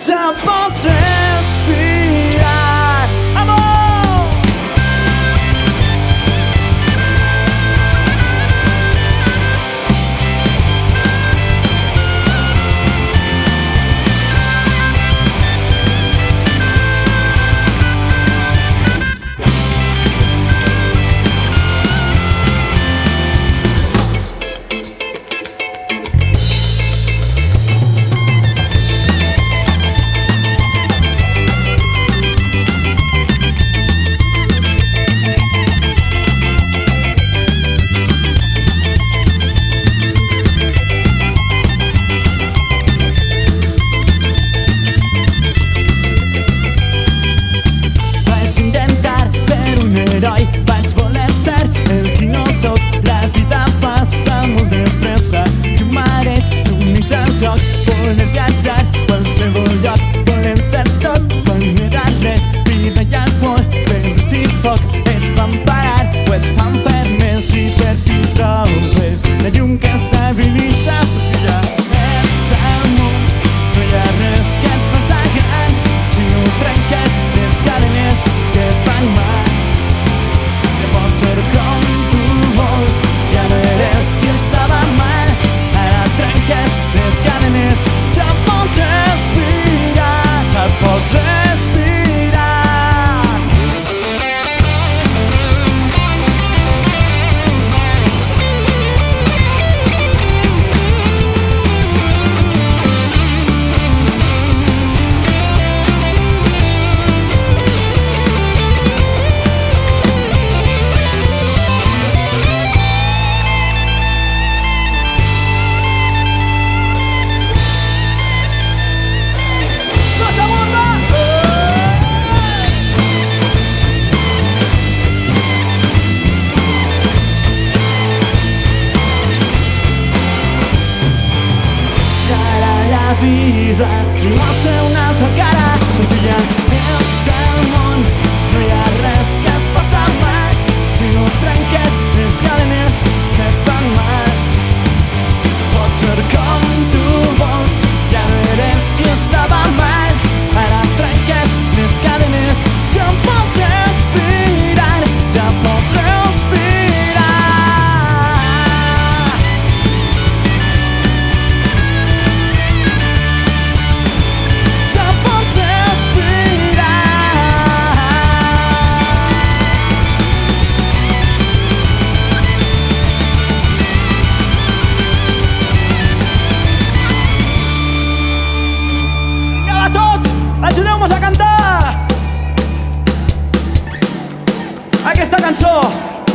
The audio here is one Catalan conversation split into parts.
te pots respirar. Amor! Vaig voler ser el qui no soc. La vida passa molt de pressa i ho mereix. S'uneix al joc, voler viatjar qualsevol lloc. Volem ser tot, quan no era res. Vida i alcohol, pedres i foc. Et fan parar o et fan fer més. I per fi trobo la llum que estabilitza. Ja ets al món, no hi ha res que et passa gran. Si no trenques les cadenes que van mal. Pots ser com tu vols, ja no eres qui estava mal. Ara trenques les cadenes, ja pots respirar, ja pots respirar. La vida li mostra una altra cara. Confia, ets al món, no hi ha res que et passa mal. Si no trenques les cadenes que et fan mal. Pots ser com tu vols, ja no eres qui estava mal. Ara trenques les cadenes, ja pots respirar, ja pots respirar. Ajudeu-nos a cantar aquesta cançó,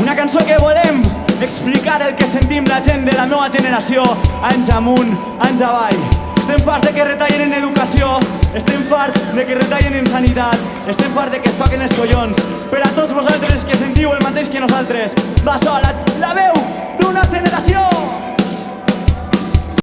una cançó que volem explicar el que sentim la gent de la nova generació, anys amunt, anys avall. Estem farts de que retallen en educació, estem farts de que retallen en sanitat, estem farts de que es toquen els collons. Per a tots vosaltres que sentiu el mateix que nosaltres, va sola la veu d'una generació.